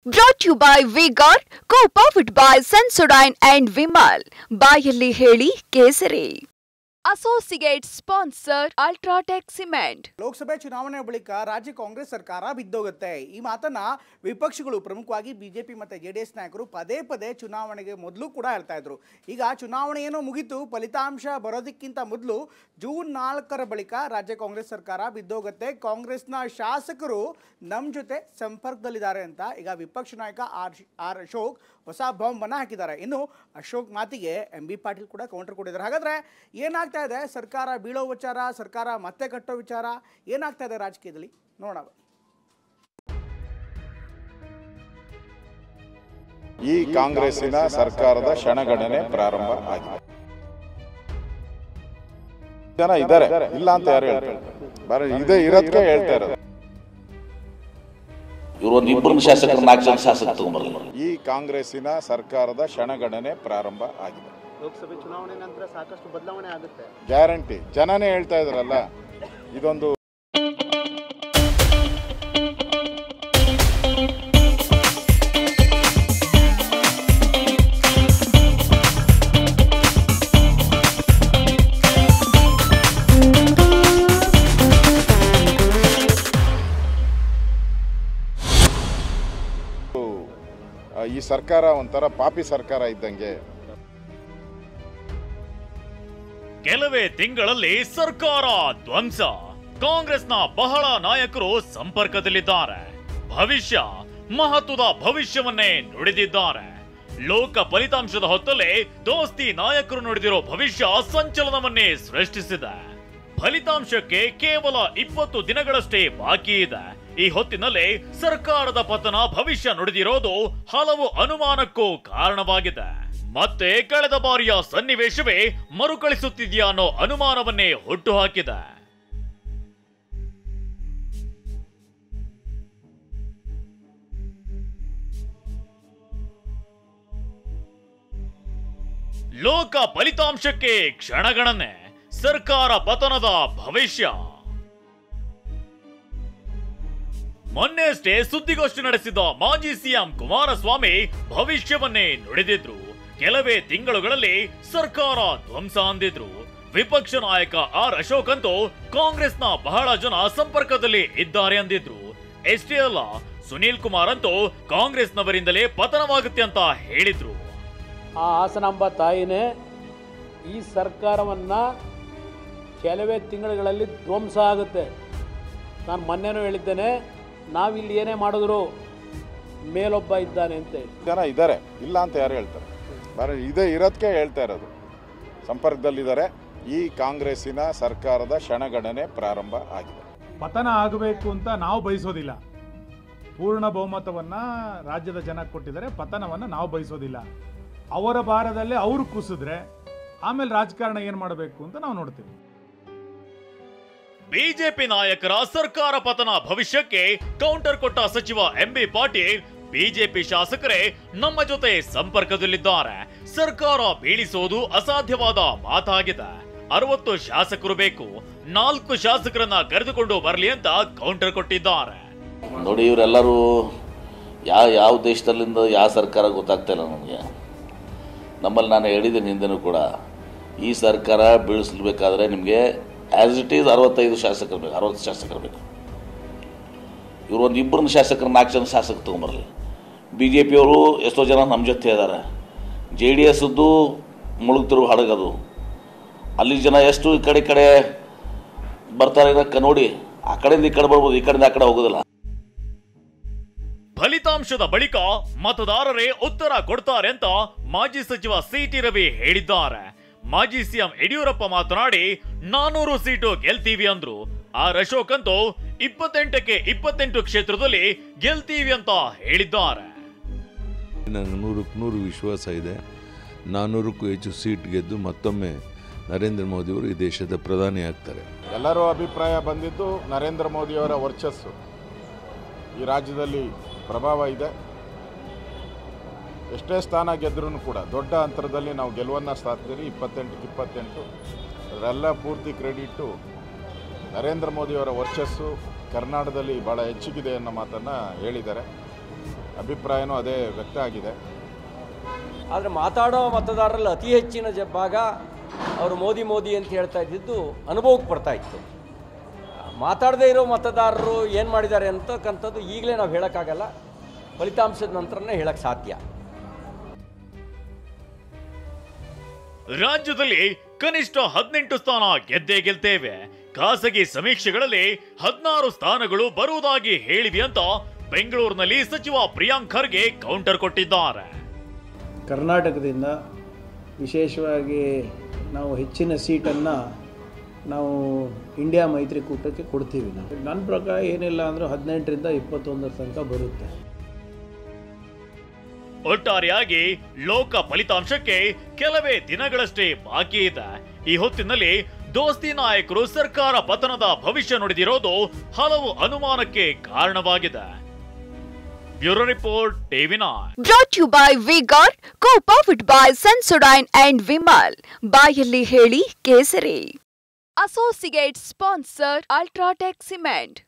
Brought to you by V-Guard, co-powered by Sensodyne and Vimal. ಬಾಯಲ್ಲಿ ಹೇಳಿ ಕೇಸರಿ. Associate sponsor Ultratech Cement. ಲೋಕಸಭೆ ಚುನಾವಣೆ ಬಳಿಕ ರಾಜ್ಯ ಕಾಂಗ್ರೆಸ್ ಸರ್ಕಾರ ಬಿದ್ದೋಗುತ್ತೆ. ಈ ಮಾತನ್ನ ವಿಪಕ್ಷಗಳು ಪ್ರಮುಖವಾಗಿ ಬಿಜೆಪಿ ಮತ್ತು ಜೆಡಿಎಸ್ ನಾಯಕರು ಪದೇ ಪದೇ ಚುನಾವಣೆಗೆ ಮೊದಲು ಕೂಡ ಹೇಳ್ತಾ ಇದ್ರು. ಈಗ ಚುನಾವಣೆ ಏನೋ ಮುಗಿತು, ಫಲಿತಾಂಶ ಬರೋದಕ್ಕಿಂತ ಮೊದಲು ಜೂನ್ 4ರ ಬಳಿಕ ರಾಜ್ಯ ಕಾಂಗ್ರೆಸ್ ಸರ್ಕಾರ ಬಿದ್ದೋಗುತ್ತೆ. ಕಾಂಗ್ರೆಸ್ನ ಶಾಸಕರು ನಮ್ಮ ಜೊತೆ ಸಂಪರ್ಕದಲ್ಲಿದ್ದಾರೆ ಅಂತ ಈಗ ವಿಪಕ್ಷ ನಾಯಕ ಆರ್ ಅಶೋಕ್ ಹೊಸ ಬಾಂಬನ್ನು ಹಾಕಿದ್ದಾರೆ. ಇನ್ನು ಅಶೋಕ್ ಮಾತಿಗೆ MB ಪಾಟೀಲ್ ಕೂಡ ಕೌಂಟರ್ ಕೊಟ್ಟಿದ್ದಾರೆ. ಹಾಗಾದ್ರೆ ಏನಾಗ್ತಾ ಇದೆ? ಸರ್ಕಾರ ಬೀಳೋ ವಿಚಾರ, ಸರ್ಕಾರ ಮತ್ತೆ ಕಟ್ಟೋ ವಿಚಾರ ಏನಾಗ್ತಾ ಇದೆ ರಾಜಕೀಯದಲ್ಲಿ ನೋಡೋಣ. ಈ ಕಾಂಗ್ರೆಸ್ಸಿನ ಸರ್ಕಾರದ ಕ್ಷಣಗಣನೆ ಪ್ರಾರಂಭ ಆಗಿದೆ. ಜನ ಇದ್ದಾರೆ, ಇಲ್ಲ ಅಂತ ಯಾರು ಹೇಳ್ತಾರೆ? ಇದೇ ಇರೋದಕ್ಕೆ ಹೇಳ್ತಾ ಇರೋದು. ಇವರು ಇಬ್ಬರು ಶಾಸಕರು 4 ಜನ ಶಾಸಕರು ತಗೊಂಡ್ಬರಲ್ಲ. ಈ ಕಾಂಗ್ರೆಸ್ಸಿನ ಸರ್ಕಾರದ ಕ್ಷಣಗಣನೆ ಪ್ರಾರಂಭ ಆಗಿದೆ. ಲೋಕಸಭೆ ಚುನಾವಣೆ ನಂತರ ಸಾಕಷ್ಟು ಬದಲಾವಣೆ ಆಗುತ್ತೆ, ಗ್ಯಾರಂಟಿ. ಜನನೇ ಹೇಳ್ತಾ ಇದ್ರಲ್ಲ, ಇದೊಂದು ಈ ಸರ್ಕಾರ ಒಂಥರ ಪಾಪಿ ಸರ್ಕಾರ ಇದ್ದಂಗೆ. ಕೆಲವೇ ತಿಂಗಳಲ್ಲಿ ಸರ್ಕಾರ ಧ್ವಂಸ. ಕಾಂಗ್ರೆಸ್ನ ಬಹಳ ನಾಯಕರು ಸಂಪರ್ಕದಲ್ಲಿದ್ದಾರೆ. ಭವಿಷ್ಯ, ಮಹತ್ವದ ಭವಿಷ್ಯವನ್ನೇ ನುಡಿದಿದ್ದಾರೆ. ಲೋಕ ಫಲಿತಾಂಶದ ಹೊತ್ತಲ್ಲೇ ದೋಸ್ತಿ ನಾಯಕರು ನುಡಿದಿರೋ ಭವಿಷ್ಯ ಸಂಚಲನವನ್ನೇ ಸೃಷ್ಟಿಸಿದೆ. ಫಲಿತಾಂಶಕ್ಕೆ ಕೇವಲ 20 ದಿನಗಳಷ್ಟೇ ಬಾಕಿ ಇದೆ. ಈ ಹೊತ್ತಿನಲ್ಲೇ ಸರ್ಕಾರದ ಪತನ ಭವಿಷ್ಯ ನುಡಿದಿರೋದು ಹಲವು ಅನುಮಾನಕ್ಕೂ ಕಾರಣವಾಗಿದೆ. ಮತ್ತೆ ಕಳೆದ ಬಾರಿಯ ಸನ್ನಿವೇಶವೇ ಮರುಕಳಿಸುತ್ತಿದೆಯಾ ಅನ್ನೋ ಅನುಮಾನವನ್ನೇ ಹುಟ್ಟುಹಾಕಿದೆ. ಲೋಕ ಫಲಿತಾಂಶಕ್ಕೆ ಕ್ಷಣಗಣನೆ, ಸರ್ಕಾರ ಪತನದ ಭವಿಷ್ಯ. ಮೊನ್ನೆಯಷ್ಟೇ ಸುದ್ದಿಗೋಷ್ಠಿ ನಡೆಸಿದ ಮಾಜಿ ಸಿಎಂ ಕುಮಾರಸ್ವಾಮಿ ಭವಿಷ್ಯವನ್ನೇ ನುಡಿದಿದ್ರು. ಕೆಲವೇ ತಿಂಗಳುಗಳಲ್ಲಿ ಸರ್ಕಾರ ಧ್ವಂಸ ಅಂದಿದ್ರು. ವಿಪಕ್ಷ ನಾಯಕ ಆರ್ ಅಶೋಕ್ ಅಂತೂ ಕಾಂಗ್ರೆಸ್ನ ಬಹಳ ಜನ ಸಂಪರ್ಕದಲ್ಲಿ ಇದ್ದಾರೆ ಅಂದಿದ್ರು. ಎಷ್ಟೇ ಅಲ್ಲ, ಸುನೀಲ್ ಕುಮಾರ್ ಅಂತೂ ಕಾಂಗ್ರೆಸ್ನವರಿಂದಲೇ ಪತನವಾಗುತ್ತೆ ಅಂತ ಹೇಳಿದ್ರು. ಆ ಹಾಸನಾಂಬ ತಾಯಿನೇ ಈ ಸರ್ಕಾರವನ್ನ ಕೆಲವೇ ತಿಂಗಳುಗಳಲ್ಲಿ ಧ್ವಂಸ ಆಗುತ್ತೆ. ನಾನು ಮೊನ್ನೆನೂ ಹೇಳಿದ್ದೇನೆ, ನಾವಿಲ್ಲಿ ಏನೇ ಮಾಡಿದ್ರು ಮೇಲೊಬ್ಬ ಇದ್ದಾನೆ ಅಂತ. ಜನ ಇದ್ದಾರೆ, ಇಲ್ಲ ಅಂತ ಯಾರು ಹೇಳ್ತಾರೆ? ಇದೇ ಇರೋದಕ್ಕೆ ಹೇಳ್ತಾ ಇರೋದು. ಸಂಪರ್ಕದಲ್ಲಿದ್ದಾರೆ. ಈ ಕಾಂಗ್ರೆಸ್ಸಿನ ಸರ್ಕಾರದ ಕ್ಷಣಗಣನೆ ಪ್ರಾರಂಭ ಆಗಿದೆ. ಪತನ ಆಗಬೇಕು ಅಂತ ನಾವು ಬಯಸೋದಿಲ್ಲ. ಪೂರ್ಣ ಬಹುಮತವನ್ನು ರಾಜ್ಯದ ಜನ ಕೊಟ್ಟಿದ್ದಾರೆ. ಪತನವನ್ನು ನಾವು ಬಯಸೋದಿಲ್ಲ. ಅವರ ಭಾರದಲ್ಲಿ ಅವರು ಕುಸಿದ್ರೆ ಆಮೇಲೆ ರಾಜಕಾರಣ ಏನು ಮಾಡಬೇಕು ಅಂತ ನಾವು ನೋಡ್ತೀವಿ. ಬಿಜೆಪಿ ನಾಯಕರ ಸರ್ಕಾರ ಪತನ ಭವಿಷ್ಯಕ್ಕೆ ಕೌಂಟರ್ ಕೊಟ್ಟ ಸಚಿವ MB ಪಾಟೀಲ್, ಬಿಜೆಪಿ ಶಾಸಕರೇ ನಮ್ಮ ಜೊತೆ ಸಂಪರ್ಕದಲ್ಲಿದ್ದಾರೆ. ಸರ್ಕಾರ ಬೀಳಿಸೋದು ಅಸಾಧ್ಯವಾದ ಮಾತಾಗಿದೆ. 60 ಶಾಸಕರು ಬೇಕು, 4 ಶಾಸಕರನ್ನ ಕರೆದುಕೊಂಡು ಬರಲಿ ಅಂತ ಕೌಂಟರ್ ಕೊಟ್ಟಿದ್ದಾರೆ. ನೋಡಿ, ಇವರೆಲ್ಲರೂ ಯಾವ ದೇಶದಲ್ಲಿಂದ ಯಾವ ಸರ್ಕಾರ ಗೊತ್ತಾಗ್ತಾ ಇಲ್ಲ ನನಗೆ. ನಮ್ಮಲ್ಲಿ ನಾನು ಹೇಳಿದ್ದೀನಿ ಹಿಂದೆನೂ ಕೂಡ, ಈ ಸರ್ಕಾರ ಬೀಳಿಸಬೇಕಾದ್ರೆ ನಿಮಗೆ ಆ್ಯಸ್ ಇಟ್ ಈಸ್ 65 ಶಾಸಕರು ಬೇಕು, 60 ಶಾಸಕರು ಬೇಕು. ಇವರು ಇಬ್ಬರು ಶಾಸಕರು 4 ಜನ ಶಾಸಕರು ತೊಗೊಂಬರಲಿ. BJP ಅವರು ಎಷ್ಟೋ ಜನ ನಮ್ಮ ಜೊತೆ ಇದ್ದಾರೆ. JDSದ್ದು ಮುಳುಗ್ತಿರೋ ಹಡಗದು. ಅಲ್ಲಿ ಜನ ಎಷ್ಟು ಈ ಕಡೆ ಬರ್ತಾರೆ ನೋಡಿ. ಆ ಕಡೆಯಿಂದ ಈ ಕಡೆ ಬರ್ಬೋದು, ಈ ಕಡೆಯಿಂದ ಆ ಕಡೆ ಹೋಗೋದಿಲ್ಲ. ಫಲಿತಾಂಶದ ಬಳಿಕ ಮತದಾರರೇ ಉತ್ತರ ಕೊಡ್ತಾರೆ ಅಂತ ಮಾಜಿ ಸಚಿವ CT ರವಿ ಹೇಳಿದ್ದಾರೆ. ಮಾಜಿ ಸಿಎಂ ಯಡಿಯೂರಪ್ಪ ಮಾತನಾಡಿ 400 ಸೀಟು ಗೆಲ್ತೀವಿ ಅಂದ್ರು. ಆರ್ ಅಶೋಕ್ ಅಂತೂ 28ಕ್ಕೆ 28 ಕ್ಷೇತ್ರದಲ್ಲಿ ಗೆಲ್ತೀವಿ ಅಂತ ಹೇಳಿದ್ದಾರೆ. ನನಗೆ 100ಕ್ಕೆ 100 ವಿಶ್ವಾಸ ಇದೆ. 400ಕ್ಕೂ ಹೆಚ್ಚು ಸೀಟ್ ಗೆದ್ದು ಮತ್ತೊಮ್ಮೆ ನರೇಂದ್ರ ಮೋದಿಯವರು ಈ ದೇಶದ ಪ್ರಧಾನಿ ಆಗ್ತಾರೆ. ಎಲ್ಲರೂ ಅಭಿಪ್ರಾಯ ಬಂದಿದ್ದು ನರೇಂದ್ರ ಮೋದಿಯವರ ವರ್ಚಸ್ಸು ಈ ರಾಜ್ಯದಲ್ಲಿ ಪ್ರಭಾವ ಇದೆ. ಎಷ್ಟೇ ಸ್ಥಾನ ಗೆದ್ರೂ ಕೂಡ ದೊಡ್ಡ ಅಂತರದಲ್ಲಿ ನಾವು ಗೆಲುವನ್ನು ಸಾಧ್ತೀರಿ. 28ಕ್ಕೆ 28. ಅದರೆಲ್ಲ ಪೂರ್ತಿ ಕ್ರೆಡಿಟು ನರೇಂದ್ರ ಮೋದಿಯವರ ವರ್ಚಸ್ಸು ಕರ್ನಾಟಕದಲ್ಲಿ ಭಾಳ ಹೆಚ್ಚಿಗಿದೆ ಅನ್ನೋ ಮಾತನ್ನು ಹೇಳಿದ್ದಾರೆ. ಅಭಿಪ್ರಾಯನೂ ಅದೇ ವ್ಯಕ್ತ ಆಗಿದೆ. ಆದರೆ ಮಾತಾಡೋ ಮತದಾರರಲ್ಲಿ ಅತಿ ಹೆಚ್ಚಿನ ಭಾಗ ಅವರು ಮೋದಿ ಮೋದಿ ಅಂತ ಹೇಳ್ತಾ ಇದ್ದಿದ್ದು ಅನುಭವಕ್ಕೆ ಬರ್ತಾ ಇತ್ತು. ಮಾತಾಡದೇ ಇರೋ ಮತದಾರರು ಏನು ಮಾಡಿದ್ದಾರೆ ಅಂತಕ್ಕಂಥದ್ದು ಈಗಲೇ ನಾವು ಹೇಳೋಕ್ಕಾಗಲ್ಲ, ಫಲಿತಾಂಶದ ನಂತರನೇ ಹೇಳಕ್ಕೆ ಸಾಧ್ಯ. ರಾಜ್ಯದಲ್ಲಿ ಕನಿಷ್ಠ 18 ಸ್ಥಾನ ಗೆಲ್ತೇವೆ. ಖಾಸಗಿ ಸಮೀಕ್ಷೆಗಳಲ್ಲಿ 16 ಸ್ಥಾನಗಳು ಬರುವುದಾಗಿ ಹೇಳಿದೆ ಅಂತ ಬೆಂಗಳೂರಿನಲ್ಲಿ ಸಚಿವ ಪ್ರಿಯಾಂಕ್ ಖರ್ಗೆ ಕೌಂಟರ್ ಕೊಟ್ಟಿದ್ದಾರೆ. ಕರ್ನಾಟಕದಿಂದ ವಿಶೇಷವಾಗಿ ನಾವು ಹೆಚ್ಚಿನ ಸೀಟನ್ನು ನಾವು ಇಂಡಿಯಾ ಮೈತ್ರಿಕೂಟಕ್ಕೆ ಕೊಡ್ತೀವಿ. ನನ್ನ ಪ್ರಕಾರ ಏನಿಲ್ಲ ಅಂದರೂ 18ರಿಂದ 21 ತನಕ ಬರುತ್ತೆ. ಒಟ್ಟಾರೆಯಾಗಿ ಲೋಕ ಫಲಿತಾಂಶಕ್ಕೆ ಕೆಲವೇ ದಿನಗಳಷ್ಟೇ ಬಾಕಿ ಇದೆ. ಈ ಹೊತ್ತಿನಲ್ಲಿ ದೋಸ್ತಿ ನಾಯಕರು ಸರ್ಕಾರ ಪತನದ ಭವಿಷ್ಯ ನುಡಿದಿರೋದು ಹಲವು ಅನುಮಾನಕ್ಕೆ ಕಾರಣವಾಗಿದೆ. Bureau report TV nine. Brought to you by V-Guard, co-powered by Sensodyne and Vimal. ಬಾಯಲ್ಲಿ ಹೇಳಿ ಕೇಸರಿ. Associate sponsor UltraTech cement.